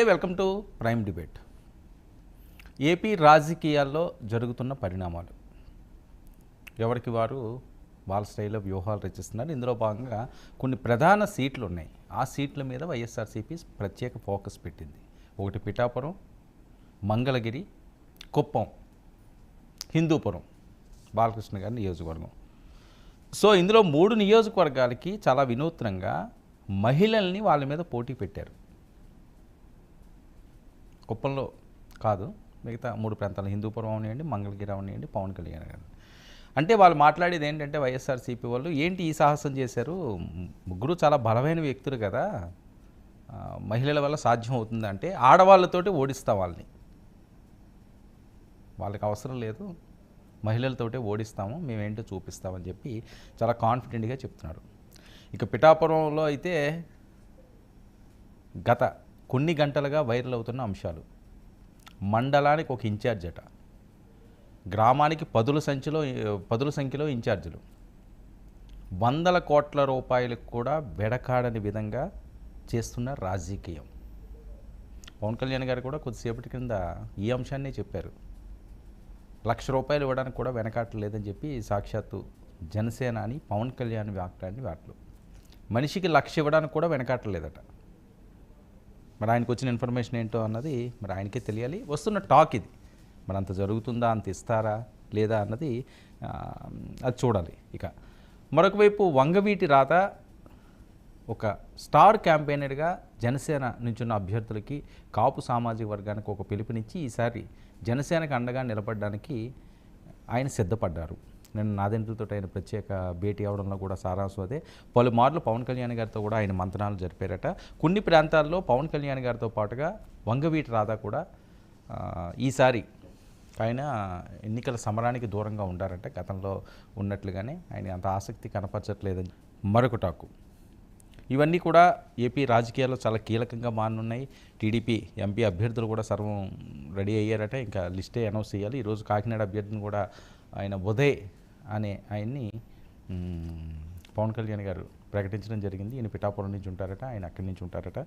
Welcome to prime debate. AP రాజకీయాల్లో జరుగుతున్న పరిణామాలు ఎవరికి వారు వాళ్ళ స్టైల్లో వ్యూహాలు రచిస్తున్నారు. ఇందులో భాగంగా కొన్ని ప్రధాన సీట్లు ఉన్నాయి. ఆ సీట్ల మీద వైఎస్ఆర్సీపీ ప్రత్యేక ఫోకస్ పెట్టింది. ఒకటి పిఠాపురం, మంగళగిరి, కుప్పం, హిందూపురం, బాలకృష్ణ గారి నియోజకవర్గం. సో ఇందులో 3 నియోజకవర్గాలకి చాలా వినూత్నంగా మహిళల్ని వాళ్ళ మీద పోటీ పెట్టారు. కుప్పంలో కాదు, మిగతా 3 ప్రాంతాలు హిందూపురం అవనివ్వండి, మంగళగిరి అవనివ్వండి, పవన్ కళ్యాణ్ గారు. అంటే వాళ్ళు మాట్లాడేది ఏంటంటే వైఎస్ఆర్సీపీ వాళ్ళు ఏంటి ఈ సాహసం చేశారు, ముగ్గురు చాలా బలమైన వ్యక్తులు కదా, మహిళల వల్ల సాధ్యం అవుతుందంటే ఆడవాళ్ళతోటి ఓడిస్తాం వాళ్ళని, వాళ్ళకి అవసరం లేదు, మహిళలతోటే ఓడిస్తాము, మేమేంటో చూపిస్తామని చెప్పి చాలా కాన్ఫిడెంట్గా చెప్తున్నారు. ఇక పిఠాపురంలో అయితే గత కొన్ని గంటలుగా వైరల్ అవుతున్న అంశాలు. మండలానికి ఒక ఇన్ఛార్జ్ అట, గ్రామానికి పదుల సంఖ్యలో ఇన్ఛార్జీలు, 100 కోట్ల రూపాయలకు కూడా వెడకాడని విధంగా చేస్తున్న రాజకీయం. పవన్ కళ్యాణ్ గారు కూడా కొద్దిసేపటి కింద ఈ అంశాన్నే చెప్పారు. 1,00,000 రూపాయలు ఇవ్వడానికి కూడా వెనకాటలేదని చెప్పి సాక్షాత్తు జనసేన అని పవన్ కళ్యాణ్ వ్యాఖ్యలు. మనిషికి 1,00,000 ఇవ్వడానికి కూడా వెనకాటలేదట. మరి ఆయనకు వచ్చిన ఇన్ఫర్మేషన్ ఏంటో అన్నది మరి ఆయనకే తెలియాలి. వస్తున్న టాక్ ఇది, మరి అంత జరుగుతుందా, అంత ఇస్తారా లేదా అన్నది అది చూడాలి. ఇక మరొక వైపు వంగవీటి రాధ ఒక స్టార్ క్యాంపెయినర్గా జనసేన నుంచి ఉన్న అభ్యర్థులకి, కాపు సామాజిక వర్గానికి ఒక పిలుపునిచ్చి ఈసారి జనసేనకు అండగా నిలబడడానికి ఆయన సిద్ధపడ్డారు. నేను నాదెందుతో ఆయన ప్రత్యేక భేటీ అవడంలో కూడా సారాంశం అదే. పలుమార్లు పవన్ కళ్యాణ్ గారితో కూడా ఆయన మంతనాలు జరిపారట. కొన్ని ప్రాంతాల్లో పవన్ కళ్యాణ్ గారితో పాటుగా వంగవీటి రాధ కూడా ఈసారి ఆయన ఎన్నికల సమరానికి దూరంగా ఉండారంటే గతంలో ఉన్నట్లుగానే ఆయన అంత ఆసక్తి కనపరచట్లేదని మరొక టాకు. ఇవన్నీ కూడా ఏపీ రాజకీయాల్లో చాలా కీలకంగా మారనున్నాయి. టీడీపీ ఎంపీ అభ్యర్థులు కూడా సర్వం రెడీ అయ్యారట, ఇంకా లిస్టే అనౌన్స్ చేయాలి. ఈరోజు కాకినాడ అభ్యర్థిని కూడా ఆయన ఉదయ్ అనే ఆయన్ని పవన్ కళ్యాణ్ గారు ప్రకటించడం జరిగింది. ఈయన పిఠాపురం నుంచి ఉంటారట, ఆయన అక్కడి నుంచి ఉంటారట.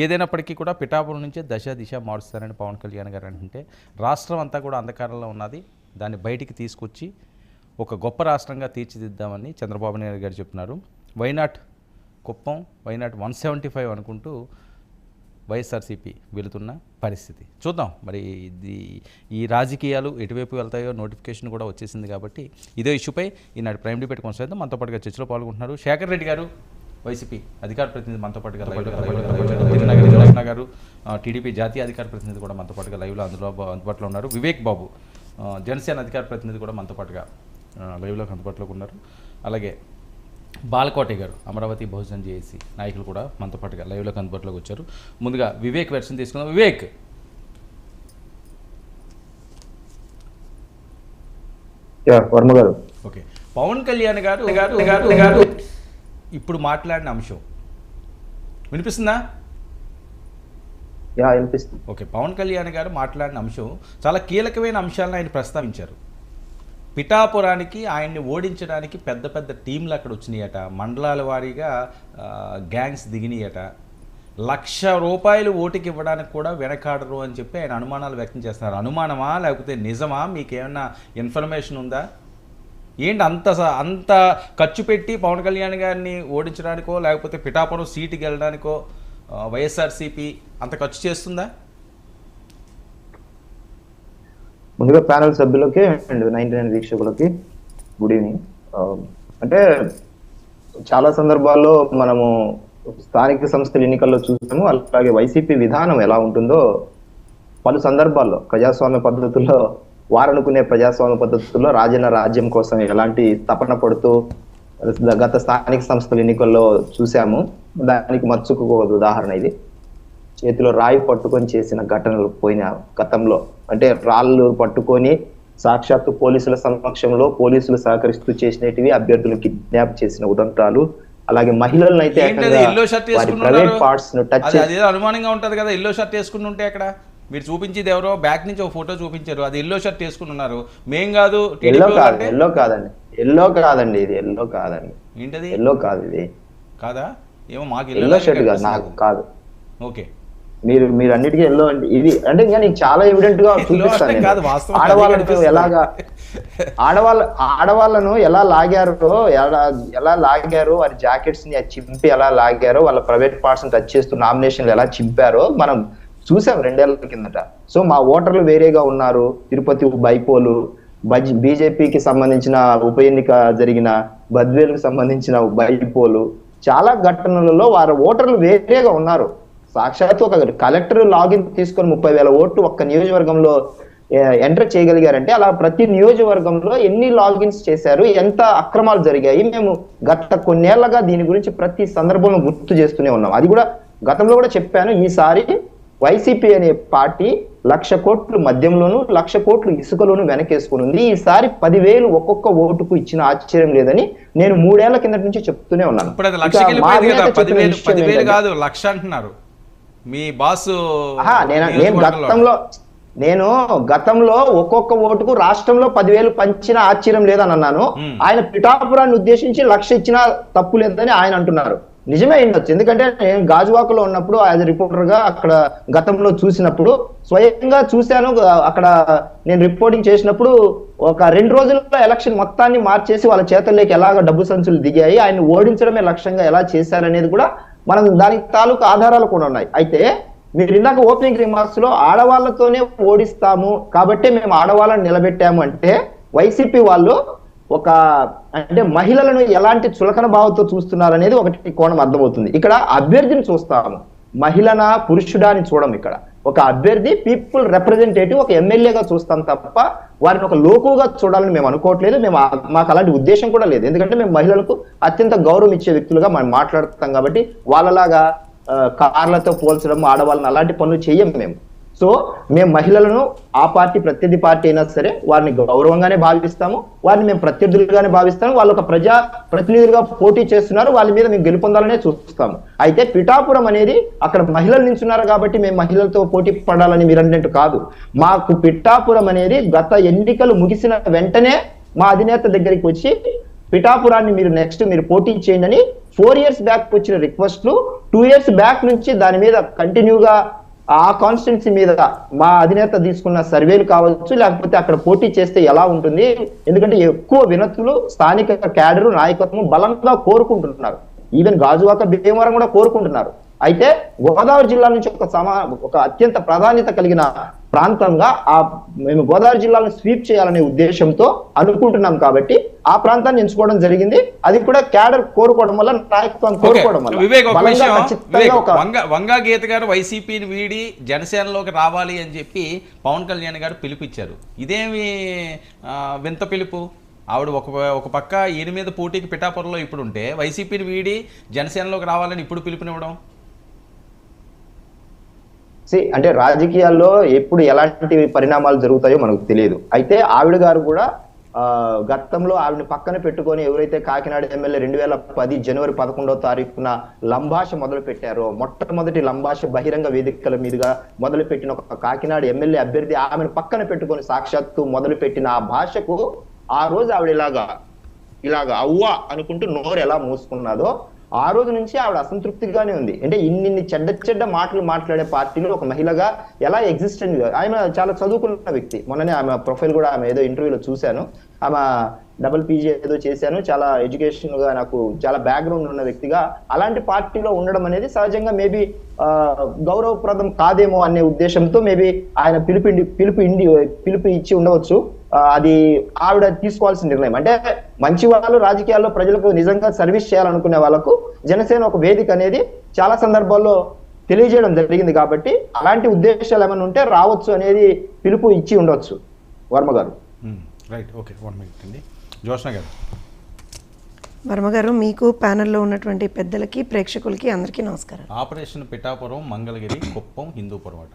ఏదైనప్పటికీ కూడా పిఠాపురం నుంచే దిశ మారుస్తారని పవన్ కళ్యాణ్ గారు అంటుంటే రాష్ట్రం అంతా కూడా అంధకారంలో ఉన్నది, దాన్ని బయటికి తీసుకొచ్చి ఒక గొప్ప రాష్ట్రంగా తీర్చిదిద్దామని చంద్రబాబు నాయుడు గారు చెప్తున్నారు. వైనాట్ కుప్పం, వైనాట్ 175 అనుకుంటూ వైఎస్ఆర్సీపీ వెళుతున్న పరిస్థితి చూద్దాం. మరి ఈ రాజకీయాలు ఎటువైపు వెళ్తాయో నోటిఫికేషన్ కూడా వచ్చేసింది కాబట్టి ఇదే ఇష్యూపై ఈనాడు ప్రైమ్ డిబేట్ కొనసాగిద్దాం. మనతో పాటుగా చర్చలో పాల్గొంటున్నారు శేఖర్ రెడ్డి గారు, వైసీపీ అధికార ప్రతినిధి మనతో పాటుగా లైవ్లో గారు, టీడీపీ జాతీయ అధికార ప్రతినిధి కూడా మనతో పాటుగా లైవ్లో అందుబాటులో ఉన్నారు. వివేక్ బాబు, జనసేన అధికార ప్రతినిధి కూడా మనతో పాటుగా లైవ్లోకి అందుబాటులోకి ఉన్నారు. అలాగే బాలకోట గారు, అమరావతి బహుజన్ జేఏసీ నాయకులు కూడా మనతో పాటుగా లైవ్లోకి అందుబాటులోకి వచ్చారు. ముందుగా వివేక్ వెర్షన్ తీసుకుందాం. వివేక్, ఓకే, పవన్ కళ్యాణ్ గారు ఇప్పుడు మాట్లాడిన అంశం వినిపిస్తుందా? ఓకే, పవన్ కళ్యాణ్ గారు మాట్లాడిన అంశం చాలా కీలకమైన అంశాలను ఆయన ప్రస్తావించారు. పిఠాపురానికి ఆయన్ని ఓడించడానికి పెద్ద పెద్ద టీంలు అక్కడ వచ్చినాయట, మండలాల వారీగా గ్యాంగ్స్ దిగినాయట, 1,00,000 రూపాయలు ఓటుకి ఇవ్వడానికి కూడా వెనకాడరు అని చెప్పి ఆయన అనుమానాలు వ్యక్తం చేస్తున్నారు. అనుమానమా లేకపోతే నిజమా? మీకేమన్నా ఇన్ఫర్మేషన్ ఉందా? ఏంటి అంత ఖర్చు పెట్టి పవన్ కళ్యాణ్ గారిని ఓడించడానికో లేకపోతే పిఠాపురం సీటుకి వెళ్ళడానికో వైఎస్ఆర్సీపీ అంత ఖర్చు చేస్తుందా? ముందుగా ప్యానల్ సభ్యులకి అండ్ 99 వీక్షకులకి గుడ్ ఈవినింగ్. అంటే చాలా సందర్భాల్లో మనము స్థానిక సంస్థల ఎన్నికల్లో చూసాము, అలాగే వైసీపీ విధానం ఎలా ఉంటుందో పలు సందర్భాల్లో ప్రజాస్వామ్య పద్ధతుల్లో, వారనుకునే ప్రజాస్వామ్య పద్ధతుల్లో రాజ్యం కోసం ఎలాంటి తపన పడుతూ గత స్థానిక సంస్థల ఎన్నికల్లో చూసాము. దానికి మచ్చుకు ఒక ఉదాహరణ ఇది. చేతిలో రాయి పట్టుకొని చేసిన ఘటనలు పోయిన గతంలో, అంటే రాళ్ళు పట్టుకొని సాక్షాత్తు పోలీసుల సమక్షంలో పోలీసులు సహకరిస్తూ చేసినవి, అభ్యర్థులు కిడ్నాప్ చేసిన ఉదంతాలు, అలాగే మహిళలను అయితే ప్రైవేట్ పార్ట్స్ ను టచ్ అనుమానంగా ఉంటది కదా. ఎల్లో షర్ట్ వేసుకుని ఉంటే అక్కడ మీరు చూపించేది ఎవరో బ్యాక్ నుంచి ఒక ఫోటో చూపించారు, అది ఎల్లో షర్ట్ వేసుకుని ఉన్నారు. మేం కాదు, ఎల్లో కాదండి, ఇది ఎల్లో కాదండి. ఏంటది? ఎల్లో కాదు, ఇది కాదా? ఏమో మాకు ఎల్లో షర్ట్ కాదు, నాకు కాదు. ఓకే, మీరు అన్నిటికీ ఎల్లో అండి ఇది అంటే ఇంకా నీకు చాలా ఎవిడెంట్ గా చూపిస్తాను నేను. కాదు, వాస్తవం అదే ఆడవాళ్ళను కనిపిస్తుంది. ఎలాగా ఆడవాళ్ళను ఎలా లాగారో వారి జాకెట్స్ ని చింపి ఎలా లాగారో, వాళ్ళ ప్రైవేట్ పార్ట్స్ టచ్ చేస్తూ నామినేషన్లు ఎలా చింపారో మనం చూసాం 2 ఏళ్ల కిందట. సో మా ఓటర్లు వేరేగా ఉన్నారు. తిరుపతి బైపోలు, బీజేపీకి సంబంధించిన ఉప ఎన్నిక జరిగిన బద్వేలుకు సంబంధించిన బైపోలు, చాలా ఘటనలలో వారి ఓటర్లు వేరేగా ఉన్నారు. సాక్షాత్తు ఒక కలెక్టర్ లాగిన్ తీసుకొని 30,000 ఓట్లు ఒక్క నియోజకవర్గంలో ఎంటర్ చేయగలిగారంటే అలా ప్రతి నియోజకవర్గంలో ఎన్ని లాగిన్స్ చేశారు, ఎంత అక్రమాలు జరిగాయి, మేము గత కొన్నేళ్లగా దీని గురించి ప్రతి సందర్భంలో గుర్తు చేస్తూనే ఉన్నాం. అది కూడా గతంలో కూడా చెప్పాను. ఈసారి వైసీపీ అనే పార్టీ 1,00,000 కోట్లు మద్యంలోను 1,00,000 కోట్లు ఇసుకలోను వెనకేసుకుని ఉంది. ఈసారి 10,000 ఒక్కొక్క ఓటుకు ఇచ్చిన ఆశ్చర్యం లేదని నేను 3 ఏళ్ల కిందటి నుంచి చెప్తూనే ఉన్నాను. ఇప్పుడు అది 1,00,000కి వెళ్ళిపోయింది కదా, 10,000 కాదు 1,00,000 అంటున్నారు మీ బాసు. నేను గతంలో ఒక్కొక్క ఓటుకు రాష్ట్రంలో 10,000 పంచిన ఆశ్చర్యం లేదని అన్నాను. ఆయన పిఠాపురాన్ని ఉద్దేశించి 1,00,000 ఇచ్చినా తప్పు లేదని ఆయన అంటున్నారు. నిజమే ఉండొచ్చు, ఎందుకంటే నేను గాజువాకలో ఉన్నప్పుడు యాజ్ రిపోర్టర్ గా అక్కడ గతంలో చూసినప్పుడు స్వయంగా చూశాను. అక్కడ నేను రిపోర్టింగ్ చేసినప్పుడు ఒక 2 రోజుల్లో ఎలక్షన్ మొత్తాన్ని మార్చేసి వాళ్ళ చేతల్లోకి ఎలాగ డబ్బు సంచులు దిగాయి, ఆయన ఓడించడమే లక్ష్యంగా ఎలా చేశారనేది కూడా మనం దానికి తాలూకు ఆధారాలు కూడా ఉన్నాయి. అయితే మీరు ఇందాక ఓపెనింగ్ రిమార్క్స్ లో ఆడవాళ్లతోనే ఓడిస్తాము కాబట్టి మేము ఆడవాళ్ళని నిలబెట్టాము అంటే వైసీపీ వాళ్ళు ఒక అంటే మహిళలను ఎలాంటి చులకన భావంతో చూస్తున్నారు అనేది ఒకటి కోణం అర్థమవుతుంది. ఇక్కడ అభ్యర్థిని చూస్తాము, మహిళనా పురుషుడా అని చూడం. ఇక్కడ ఒక అభ్యర్థి పీపుల్ రిప్రజెంటేటివ్, ఒక ఎమ్మెల్యేగా చూస్తాం తప్ప వారిని ఒక లోకుగా చూడాలని మేము అనుకోవట్లేదు. మాకు అలాంటి ఉద్దేశం కూడా లేదు. ఎందుకంటే మేము మహిళలకు అత్యంత గౌరవం ఇచ్చే వ్యక్తులుగా మనం మాట్లాడుతాం కాబట్టి వాళ్ళలాగా కార్లతో పోల్చడం, ఆడవాళ్ళని అలాంటి పనులు చెయ్యం మేము. సో మేము మహిళలను ఆ పార్టీ ప్రత్యర్థి పార్టీ అయినా సరే వారిని గౌరవంగానే భావిస్తాము, వారిని మేము ప్రత్యర్థులుగానే భావిస్తాము. వాళ్ళు ఒక ప్రజా ప్రతినిధులుగా పోటీ చేస్తున్నారు, వాళ్ళ మీద మేము గెలుపొందాలనే చూస్తాము. అయితే పిఠాపురం అనేది అక్కడ మహిళలు నిల్చున్నారు కాబట్టి మేము మహిళలతో పోటీ పడాలని మీరు అన్నట్టు కాదు. మాకు పిఠాపురం అనేది గత ఎన్నికలు ముగిసిన వెంటనే మా అధినేత దగ్గరికి వచ్చి పిఠాపురాన్ని మీరు పోటీ చేయండి అని 4 years బ్యాక్ వచ్చిన రిక్వెస్ట్లు 2 years బ్యాక్ నుంచి దాని మీద కంటిన్యూగా ఆ కాన్స్టిట్యున్సీ మీద మా అధినేత తీసుకున్న సర్వేలు కావచ్చు, లేకపోతే అక్కడ పోటీ చేస్తే ఎలా ఉంటుంది, ఎందుకంటే ఎక్కువ వినతులు స్థానిక క్యాడరు నాయకత్వం బలంగా కోరుకుంటున్నారు. ఈవెన్ గాజువాక భీమవరం కూడా కోరుకుంటున్నారు. అయితే గోదావరి జిల్లా నుంచి ఒక అత్యంత ప్రాధాన్యత కలిగిన ప్రాంతంగా మేము గోదావరి జిల్లాను స్వీప్ చేయాలనే ఉద్దేశంతో అనుకుంటున్నాం కాబట్టి ఆ ప్రాంతాన్ని ఎంచుకోవడం జరిగింది. అది కూడా క్యాడర్ కోరుకోవడం వల్ల, నాయకత్వం కోరుకోవడం వల్ల. వంగా గీత గారు వైసీపీని వీడి జనసేనలోకి రావాలి అని చెప్పి పవన్ కళ్యాణ్ గారు పిలుపిచ్చారు. ఇదేమి వింత పిలుపు? ఆవిడ ఒక పక్క ఈయన మీద పోటీకి పిఠాపురంలో ఇప్పుడు ఉంటే వైసీపీని వీడి జనసేనలోకి రావాలని ఇప్పుడు పిలుపునివ్వడం అంటే రాజకీయాల్లో ఎప్పుడు ఎలాంటి పరిణామాలు జరుగుతాయో మనకు తెలియదు. అయితే ఆవిడ గారు కూడా గతంలో ఆవిడని పక్కన పెట్టుకొని ఎవరైతే కాకినాడ ఎమ్మెల్యే 2010 జనవరి 11వ తారీఖున లంభాష మొదలు పెట్టారో, మొట్టమొదటి లంభాష బహిరంగ వేదికల మీదుగా మొదలుపెట్టిన ఒక కాకినాడ ఎమ్మెల్యే అభ్యర్థి ఆమెను పక్కన పెట్టుకొని సాక్షాత్తు మొదలుపెట్టిన ఆ భాషకు ఆ రోజు ఆవిడ ఇలాగా అవ్వా అనుకుంటూ నోరు ఎలా మూసుకున్నదో ఆ రోజు నుంచి ఆవిడ అసంతృప్తిగానే ఉంది. అంటే ఇన్ని చెడ్డ మాటలు మాట్లాడే పార్టీలో ఒక మహిళగా ఎలా ఎగ్జిస్టెంట్. ఆమె చాలా చదువుకున్న వ్యక్తి. మొన్ననే ఆమె ప్రొఫైల్ కూడా ఆమె ఏదో ఇంటర్వ్యూలో చూశాను. ఆమె డబుల్ పీజీ ఏదో చేశాను, చాలా ఎడ్యుకేషన్ గా నాకు చాలా బ్యాక్గ్రౌండ్ ఉన్న వ్యక్తిగా అలాంటి పార్టీలో ఉండడం అనేది సహజంగా మేబీ గౌరవప్రదం కాదేమో అనే ఉద్దేశంతో మేబీ ఆయన పిలుపు ఇచ్చి ఉండవచ్చు. అది ఆవిడ తీసుకోవాల్సిన నిర్ణయం. అంటే మంచి వాళ్ళు రాజకీయాల్లో ప్రజలకు నిజంగా సర్వీస్ చేయాలనుకునే వాళ్ళకు జనసేన ఒక వేదిక అనేది చాలా సందర్భాల్లో తెలియజేయడం జరిగింది కాబట్టి అలాంటి ఉద్దేశాలు ఏమైనా ఉంటే రావచ్చు అనేది పిలుపు ఇచ్చి ఉండొచ్చు వర్మ గారు. రైట్, ఓకే, 1 minute అండి. జోష్న గారు. వర్మ గారు, మీకు ప్యానెల్లో ఉన్నటువంటి పెద్దలకి, ప్రేక్షకులకి అందరికీ నమస్కారం. ఆపరేషన్ పిఠాపురం, మంగళగిరి, కుప్పం, హిందూపురం అట